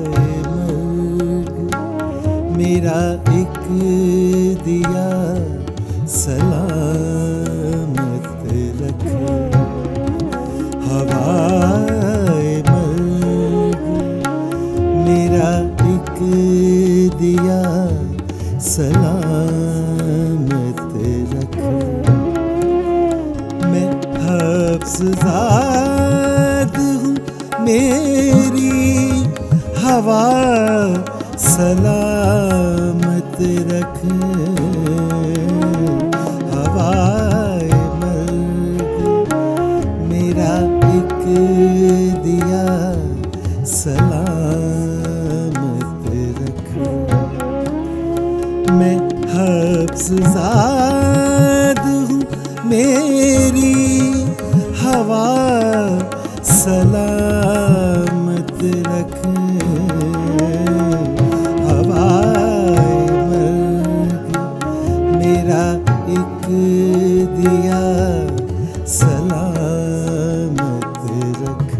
मर्ग मेरा एक दिया सलामत रख। हवाए मर्ग मेरा एक दिया सलामत रख। मैं हफ्ज़ाद हूँ मेरी हवा सलामत रख। हवाए मर्ग मेरा एक दिया सलामत रख। मैं हफ्ज़ाद हूँ मेरी हवा सलामत रख। हवाए मर्ग मेरा एक दिया सलामत रख।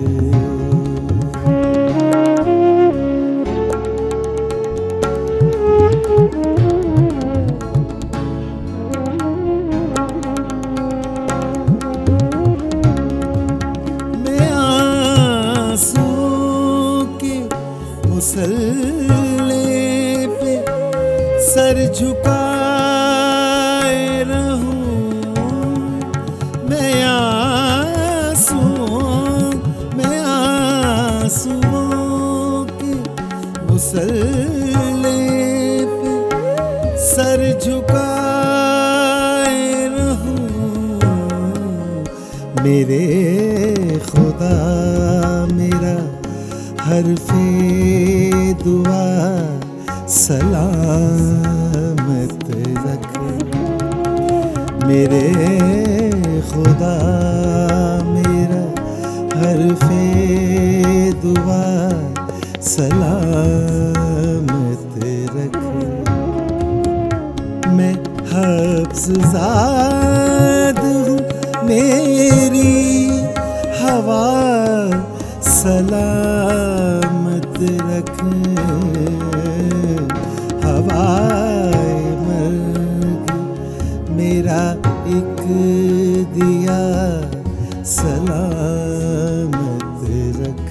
मुसल्ले पे सर झुकाए रहूं। मैं आंसुओं के मुसल्ले पे सर झुकाए रहूं। मेरे खुदा मेरा हरफ़े दुआ सलामत रख। मेरे खुदा मेरा हरफ़े दुआ सलामत रख। मैं हफ्ज़ाद हूँ मेरी हवा सलामत रख। हवाए मर्ग मेरा एक दिया सलामत रख।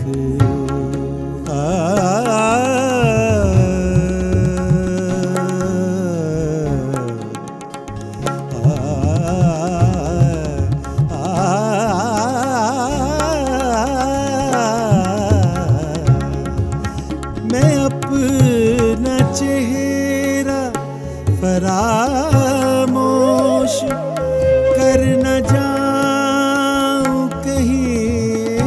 मैं अपना चेहरा फरामोश कर न जाऊं कहीं।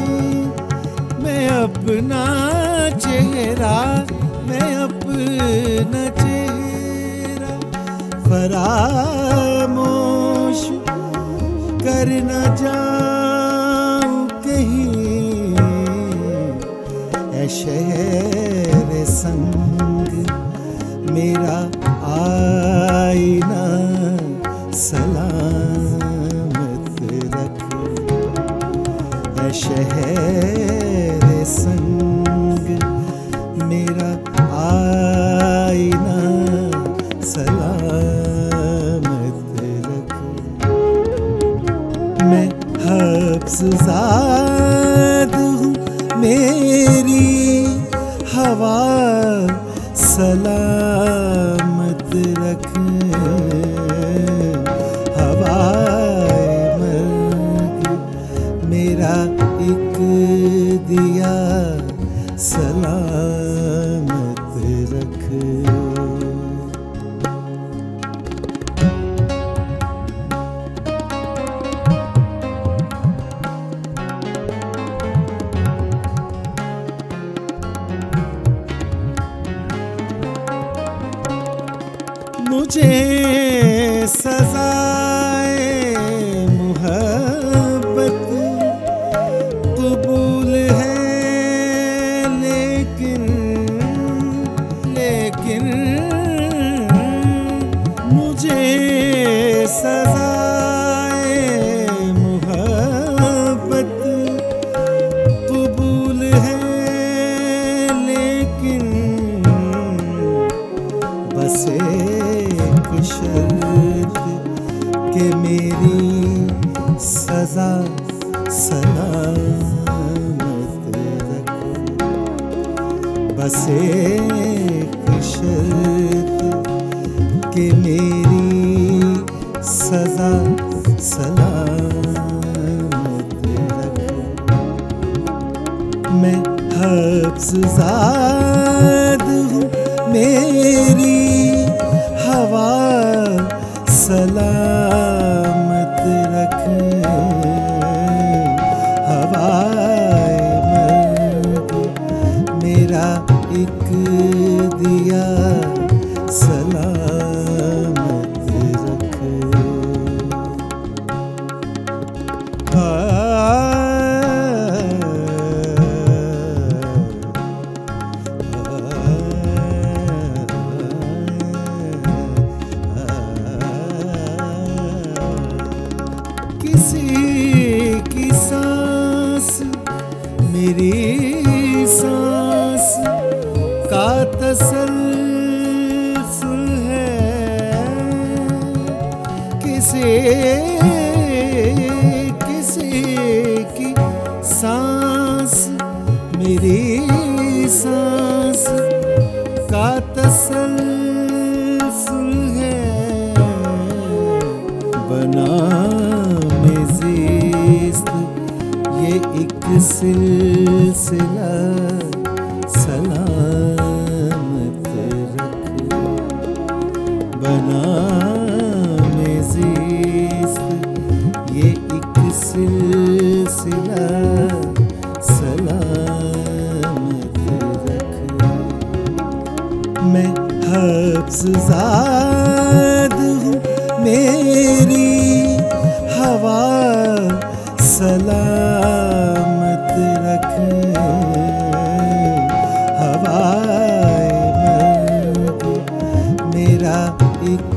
मैं अपना चेहरा फरामोश कर न जाऊं कहीं। ऐ शहर संग मेरा आईना सलामत रख। ऐ शहर संग मेरा आईना सलामत रख। मैं हफ्ज़ाद हूँ मेरी हवा सलामत रख। हवाए मर्ग मेरा एक दिया सलामत रख। मुझे सज़ाए मुहब्बत कबूल है, लेकिन मुझे सज़ाए मुहब्बत कबूल है, सजा सलामत रख। बस एक शर्त कि मेरी सजा सलामत रख। मैं हफ्ज़ाद हूँ, मेरी हवा सलामत रख। हवाए मर्ग मेरा एक दिया सलामत रख। किसी की सांस मेरी सांस का तसलसल है। किसी की सांस मेरी सांस का तसलसल है। बना में ज़िस्त ये एक सिलसिला सलामत रख। बना में ज़िस्त ये एक सिलसिला सलामत रख। मैं हफ्ज़ाद हूँ, मेरी हवा सलामत रख। हवाए मर्ग मेरा एक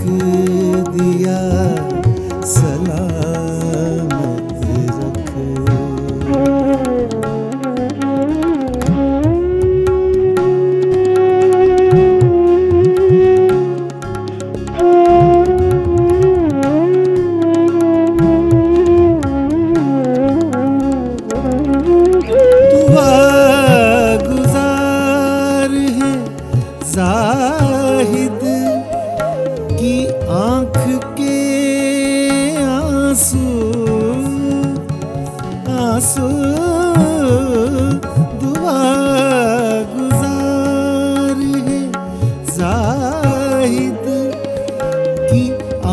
दिया सलामत रख। ज़ाहिद की आँख के आंसू आंसू दुआ गुजार है। ज़ाहिद की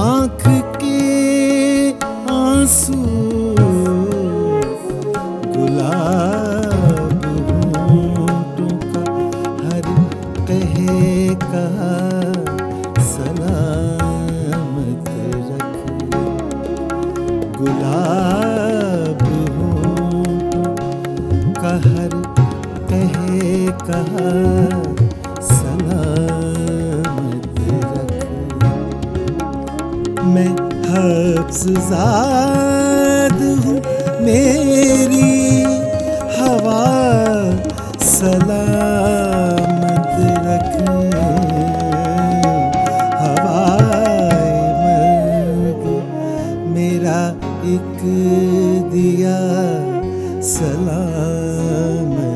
आँख के आंसू गुलाब होंठों का हर कहे कहा सलामत रख। गुलाब होंठों का हर कहे कहा सलामत रख। मैं हफ्ज़ाद हूँ, मेरी हवा सलामत रख। हवाए मर्ग मेरा एक दिया सलामत